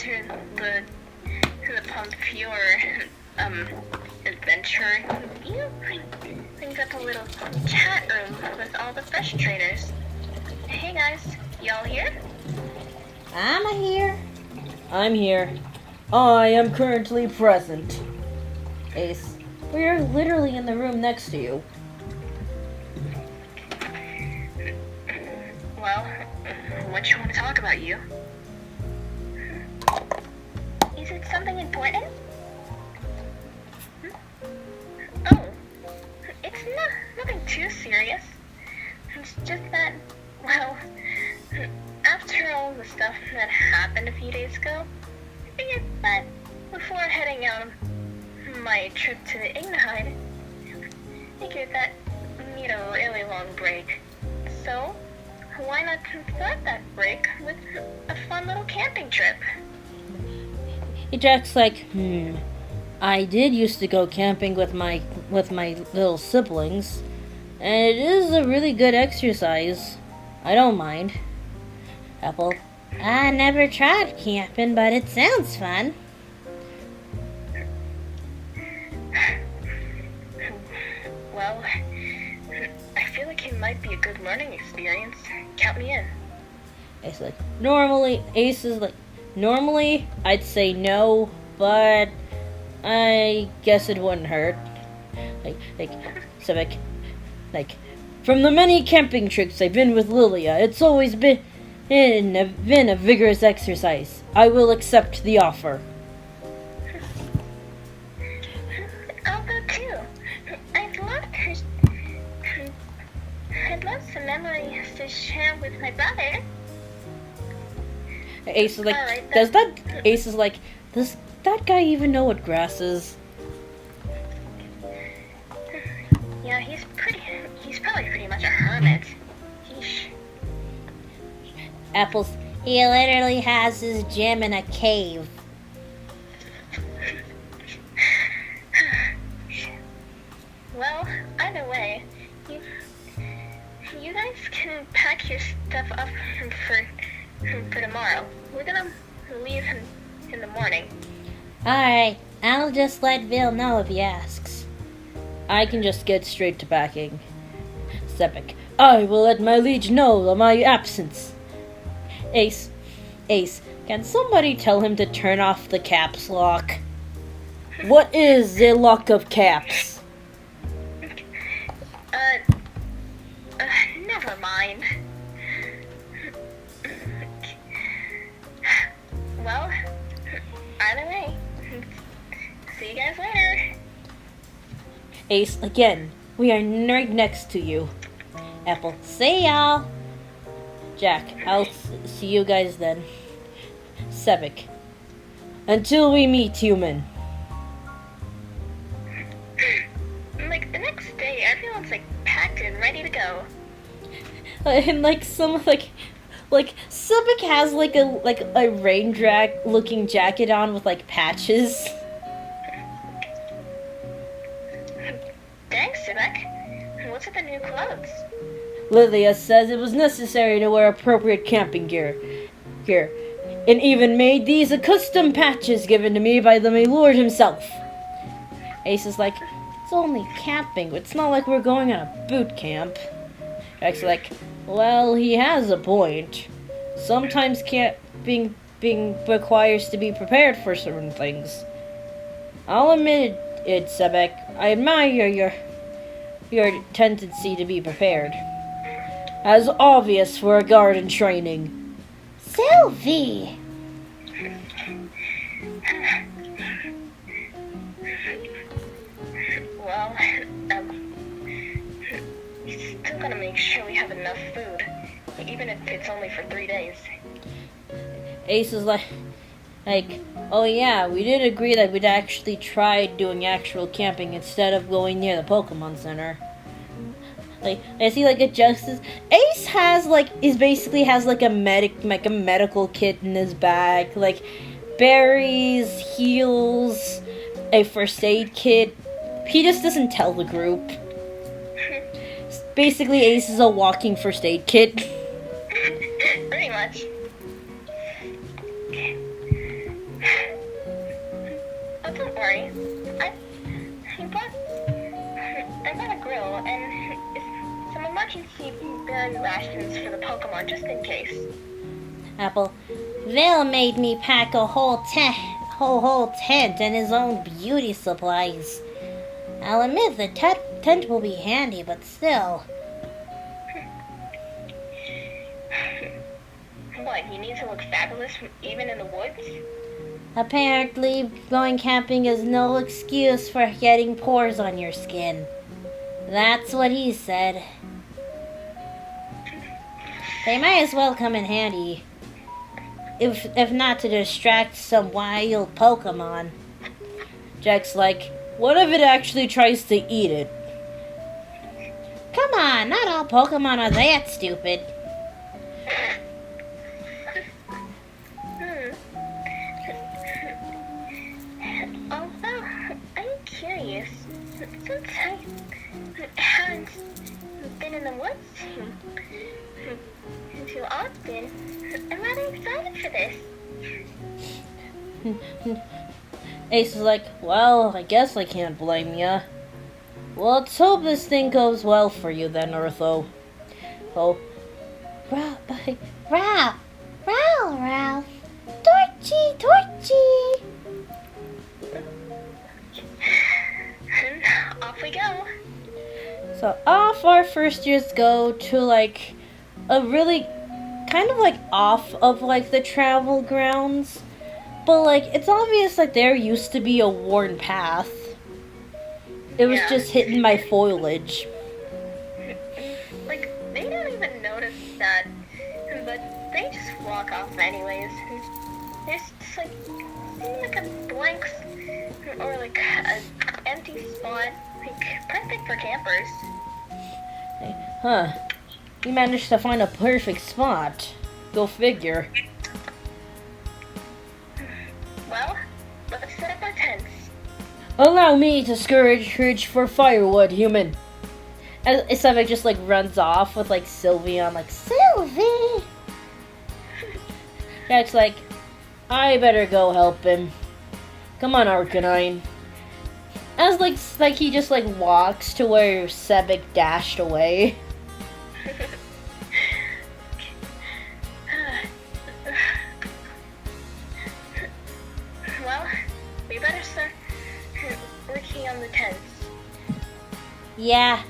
the Pompier adventure, you brings up a little chat room with all the fresh traders. Hey guys, y'all here? I'm here. I'm here. I am currently present. Ace, we're literally in the room next to you. Well, what you want to talk about, you? Is it something important? Oh, it's nothing too serious. It's just that, well, after all the stuff that happened a few days ago, I figured that before heading out on my trip to the Ignite, I figured that I need a really long break. So, why not start that break with a fun little camping trip? Jack's like, I did used to go camping with my little siblings, and it is a really good exercise. I don't mind. Apple, I never tried camping, but it sounds fun. Well, I feel like it might be a good learning experience. Count me in. Ace is like, normally I'd say no, but I guess it wouldn't hurt. From the many camping trips I've been with Lilia, it's always been a vigorous exercise. I will accept the offer. I'll go too. I'd love some memories to share with my brother. Ace is like, Alright, Ace is like, does that guy even know what grass is? Yeah, he's probably pretty much a hermit. Yeesh. Apples, he literally has his gym in a cave. Well, either way, you guys can pack your stuff up for tomorrow. We're gonna leave in the morning. Alright, I'll just let Bill know if he asks. I can just get straight to packing. Sepik, I will let my liege know of my absence. Ace, can somebody tell him to turn off the caps lock? What is the lock of caps? Never mind. Well, either way, see you guys later. Ace, again, we are right next to you. Apple, see y'all. Jack, I'll see you guys then. Sepik, until we meet, human. Like, the next day, everyone's, like, packed and ready to go. And, like, Sepik has, like a rain looking jacket on with, like, patches. Thanks, Sibek. What's with the new clothes? Lilia says it was necessary to wear appropriate camping gear. And even made these a custom patches given to me by the Lord himself. Ace is like, it's only camping. It's not like we're going on a boot camp. Jack's like, well, he has a point. Sometimes camping requires to be prepared for certain things. I'll admit it, Sebek. I admire your tendency to be prepared. As obvious for a guard in training. Sylvie! Well, still gotta make sure we have enough food, even if it's only for 3 days. Ace is like, oh yeah, we did agree that we'd actually try doing actual camping instead of going near the Pokemon Center. Like, I see like a justice. Ace has has a medical kit in his bag, like berries, heals, a first aid kit. He just doesn't tell the group. Basically, Ace is a walking first aid kit. Pretty much. sorry. I brought a grill and some emergency berry rations for the Pokemon just in case. Apple. Vil made me pack a whole tent and his own beauty supplies. I'll admit the tent will be handy, but still. What, you need to look fabulous even in the woods? Apparently, going camping is no excuse for getting pores on your skin. That's what he said. They might as well come in handy. If not to distract some wild Pokemon. Jack's like, what if it actually tries to eat it? Come on, not all Pokemon are that stupid. Although, I'm curious, since I haven't been in the woods too often, I'm rather excited for this. Ace is like, well, I guess I can't blame ya. Well, let's hope this thing goes well for you then, Eartho. Oh. Ralph. Torchy. And off we go. So off our first years go to like a really kind of like off of like the travel grounds. But like it's obvious like there used to be a worn path. It was just hidden by foliage. Like they don't even notice that, but they just walk off anyways. There's just like a blank or like an empty spot, like perfect for campers. Huh. You managed to find a perfect spot. Go figure. Well, let's set up our tents. Allow me to scourge for firewood, human. And Sonic just like runs off with like Sylvie on like, Sylvie! Jack's like, I better go help him. Come on, Arcanine. As like he just like walks to where Sebek dashed away. Well, we better start working on the tents. Yeah,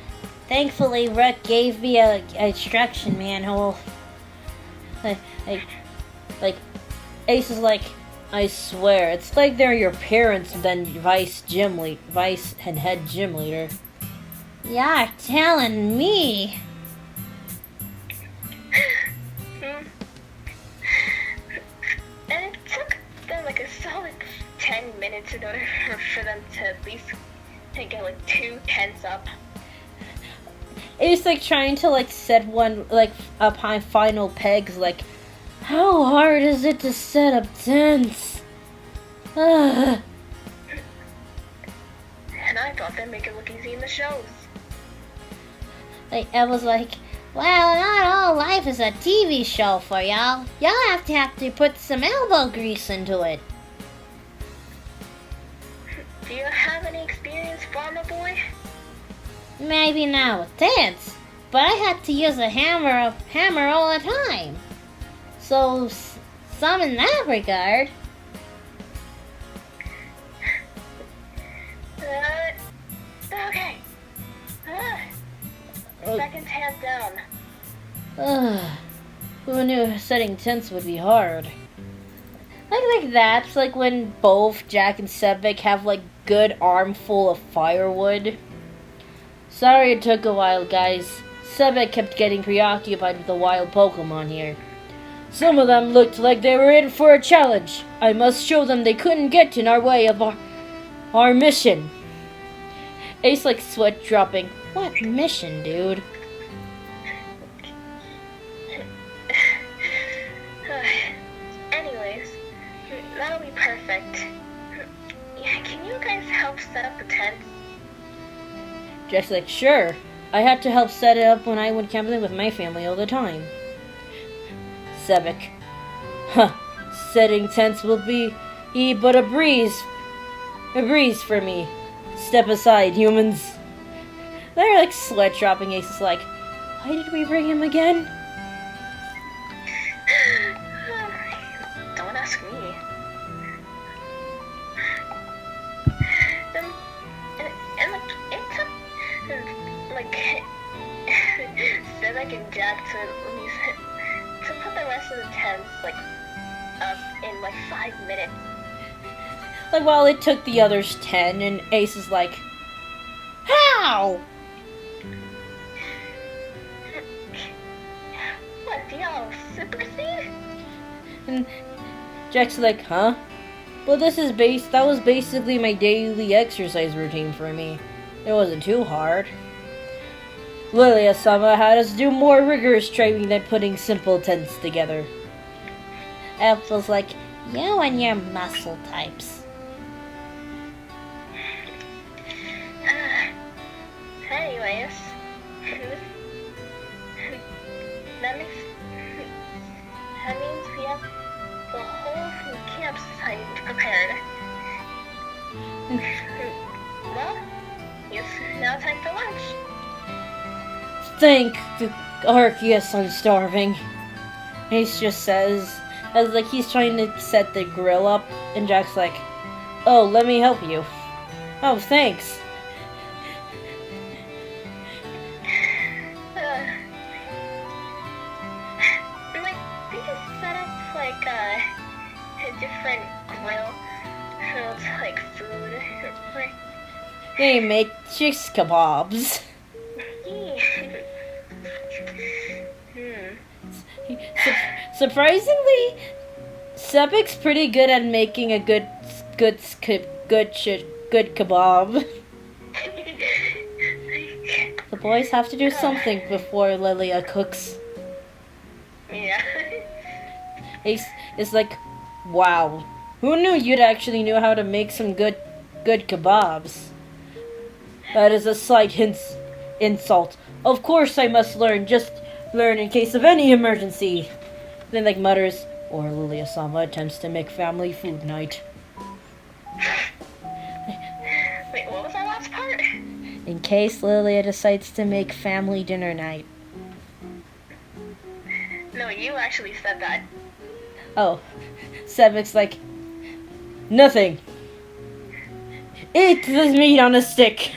thankfully Rick gave me a extraction manhole. Like Ace is like, I swear, it's like they're your parents then vice and head gym leader. You're telling me. And it took them like a solid 10 minutes in order for them to at least get like 2 tents up. It's like trying to like set one like up high final pegs. Like, how hard is it to set up tents? And I thought they'd make it look easy in the shows. Like, I was like, well, not all life is a TV show for y'all. Y'all have to put some elbow grease into it. Do you have any experience, Farmer Boy? Maybe not with tents, but I had to use a hammer all the time. So, some in that regard. Okay. Second tent down. Who knew setting tents would be hard? Like that's like when both Jack and Sebek have like good armful of firewood. Sorry it took a while, guys. Sebek kept getting preoccupied with the wild Pokemon here. Some of them looked like they were in for a challenge. I must show them they couldn't get in our way of our mission. Ace like sweat dropping. What mission, dude? Anyways, that'll be perfect. Can you guys help set up the tents? Jack's like, sure. I had to help set it up when I went camping with my family all the time. Sebek. Huh. Setting tents will be but a breeze A breeze for me. Step aside, humans. They're like sweat dropping. Ace is like, why did we bring him again? Don't ask me. And like, it took, like, Sivek and Jack to put the rest of the tents, like, up in, like, 5 minutes. Like, while it took the others 10, and Ace is like, how? What, do y'all super seed? And Jack's like, huh? Well, that was basically my daily exercise routine for me. It wasn't too hard. Lilia-sama had us do more rigorous training than putting simple tents together. Apple's like, you and your muscle types. Anyways, that means we have the whole campsite prepared. Well, it's now time for lunch. Thank the Arceus I'm starving. Ace just says, as like he's trying to set the grill up, and Jack's like, oh, let me help you. Oh, thanks. Like, they just set up like a different grill with like food. They make cheese kebabs. Surprisingly, Sebek's pretty good at making a good kebab. The boys have to do something before Lilia cooks. Yeah. Ace is like, wow, who knew you'd actually knew how to make some good kebabs? That is a slight insult. Of course I must learn, just learn in case of any emergency. Then like mutters, or Lilia-sama attempts to make family food night. Wait, what was that last part? In case Lilia decides to make family dinner night. No, you actually said that. Oh, Sebek's like, nothing. Eat the meat on a stick.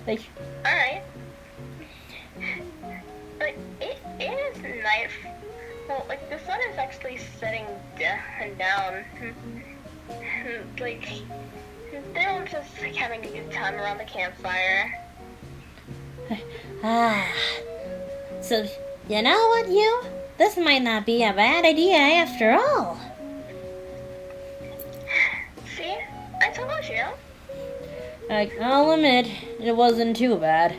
Like, alright. But it is night. Well, like, the sun is actually setting down. Like, they're all just like having a good time around the campfire. So, you know what, you? This might not be a bad idea after all. See? I told you. I'll admit, it wasn't too bad.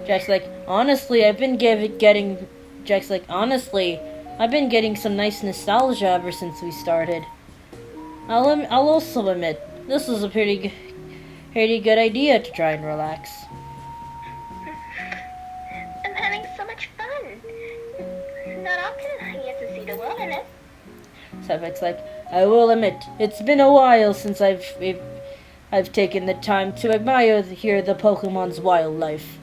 Jack's like, honestly, I've been getting some nice nostalgia ever since we started. I'll also admit, this was a pretty good idea to try and relax. I'm having so much fun. Not often I get to see the wilderness. Sebek's like, I will admit, it's been a while since I've taken the time to admire the Pokemon's wildlife.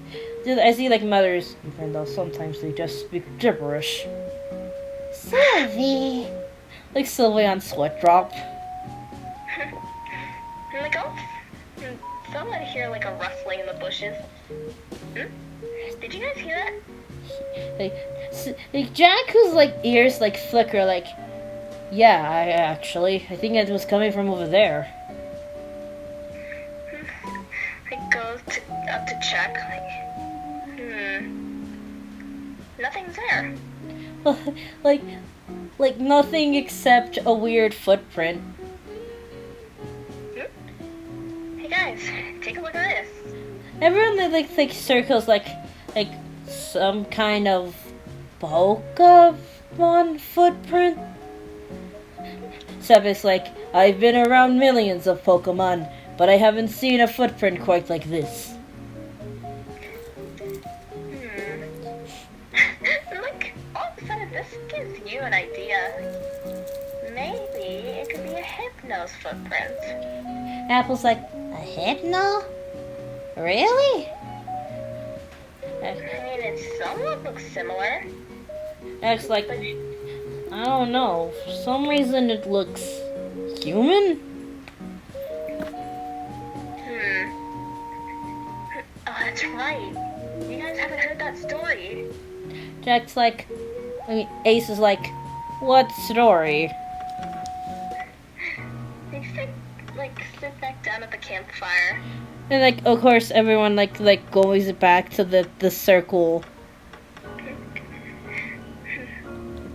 I see like mothers, even though sometimes they just speak gibberish. Sylvie! Like Sylvie on Sweat Drop. I'm like, oh, someone hear like a rustling in the bushes. Did you guys hear that? Like Jack, whose like ears like flicker, like, yeah, I think it was coming from over there. I go up to check, nothing's there. like nothing except a weird footprint. Hey guys, take a look at this. Everyone like circles like some kind of Pokemon footprint. Sebek's like, I've been around millions of Pokemon, but I haven't seen a footprint quite like this. Like, all of a sudden, this gives you an idea. maybe it could be a hypno's footprint. Apple's like, a hypno? Really? I mean, it somewhat looks similar. X like, I don't know. For some reason it looks human? Oh, that's right. You guys haven't heard that story. Jack's like, Ace is like, what story? They sit back down at the campfire. And like, of course, everyone like goes back to the circle.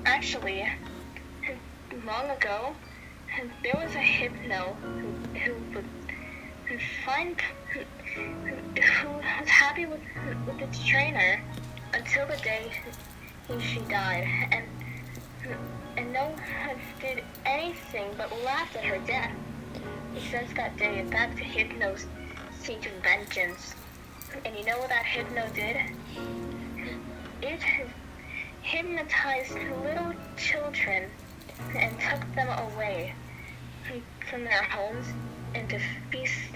Actually, long ago, there was a hypno who was happy with its trainer until the day she died, and no one did anything but laugh at her death. Since that day, back to hypnos seek vengeance. And you know what that hypno did? It hypnotized little children and took them away from their homes and to feast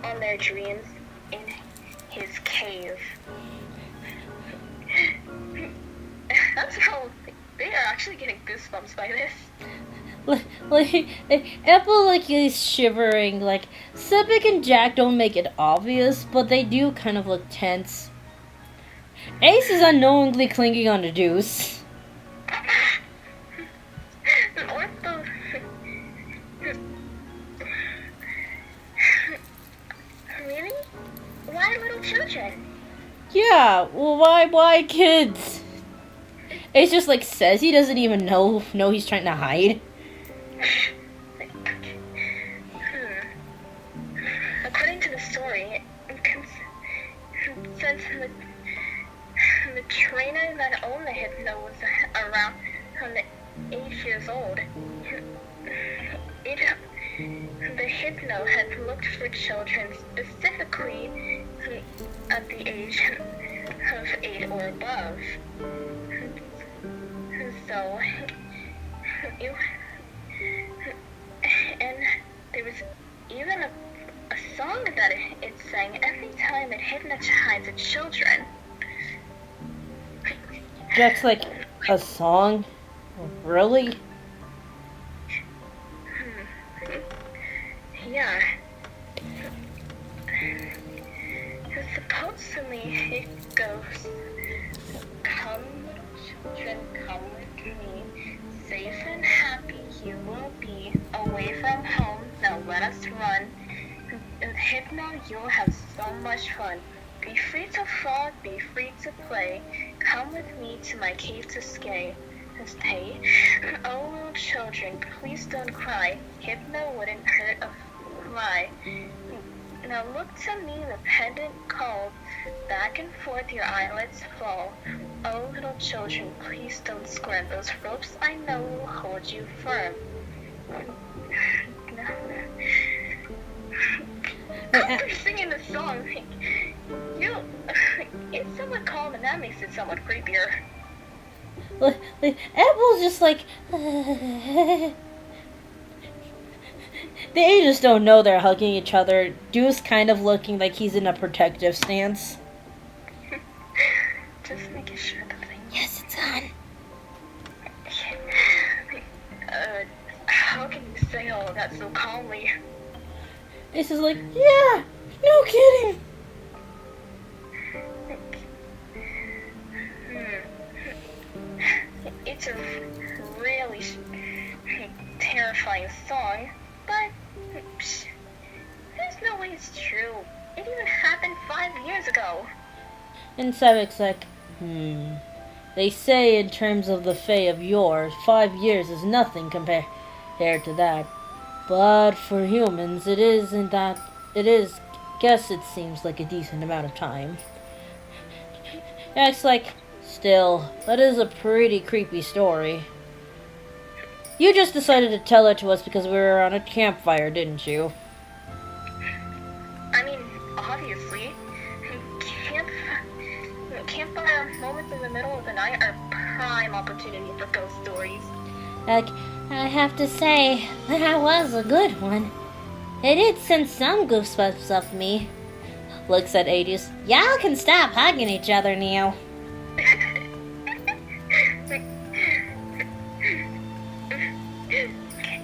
on their dreams in his cave. That's how they are actually getting goosebumps by this. Like Apple like is shivering. Like Sepik and Jack don't make it obvious, but they do kind of look tense. Ace is unknowingly clinging on to Deuce. Really? Why little children? Yeah, well, why kids? Ace just like says he doesn't even know he's trying to hide. According to the story, since the trainer that owned the hypno was around 8 years old, the hypno had looked for children specifically at the age of 8 or above. So, and there was even a song that it sang every time it hypnotized the children. Jack's like, a song? Really? Yeah. Supposedly it goes, "Come, children, come with me. Safe and happy you will be. Away from home, now let us run. With Hypno, you'll have so much fun. Be free to frolic, be free to play. Come with me to my cave to stay. Oh, little children, please don't cry. Hypno wouldn't hurt a fly. Now look to me, the pendant called. Back and forth your eyelids fall. Oh, little children, please don't squirm. Those ropes I know will hold you firm." After singing the song, it's somewhat calm, and that makes it somewhat creepier. Apple's just like, they just don't know they're hugging each other. Deuce kind of looking like he's in a protective stance. Just making sure the thing. Yes, it's on. How can you say all of that so calmly? Ace is like, yeah, no kidding. It's a really terrifying song, but there's no way it's true. It even happened 5 years ago. And Sepik's like, They say in terms of the Fae of yore, 5 years is nothing compared to that. But for humans, guess it seems like a decent amount of time. Jack's like, still, that is a pretty creepy story. You just decided to tell it to us because we were on a campfire, didn't you? I mean, obviously, campfire moments in the middle of the night are prime opportunity for ghost stories. Like, I have to say, that was a good one. It did send some goosebumps up me. Looks at Aegis. Y'all can stop hugging each other, Neo.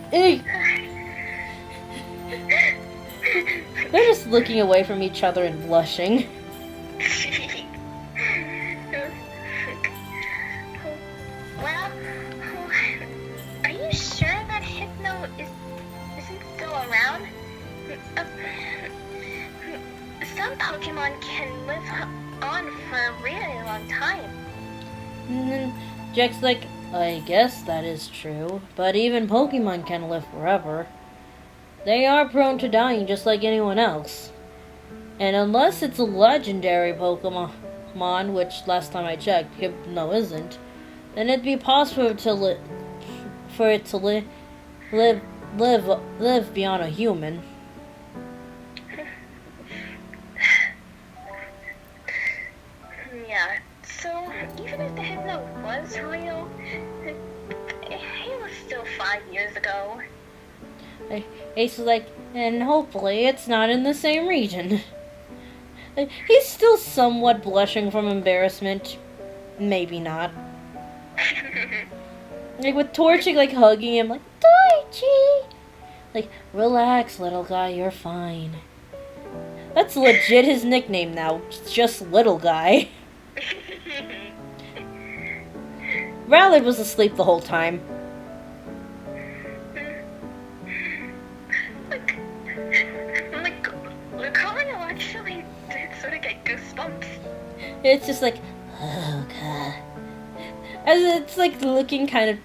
Hey. They're just looking away from each other and blushing. Well, are you sure that Hypno isn't still around? Some Pokemon can live on for a really long time. And then Jack's like, I guess that is true, but even Pokemon can live forever. They are prone to dying just like anyone else. And unless it's a legendary Pokemon, which last time I checked, Hypno isn't, then it'd be possible to for it to live beyond a human. Yeah, so even if the Hypno was real, it was still 5 years ago. Ace is like, and hopefully it's not in the same region. He's still somewhat blushing from embarrassment. Maybe not. Like with Torchic like hugging him like, Torchy! Like, relax little guy, you're fine. That's legit his nickname now. It's just little guy. Rowley was asleep the whole time. It's just like, oh god. As it's like looking kind of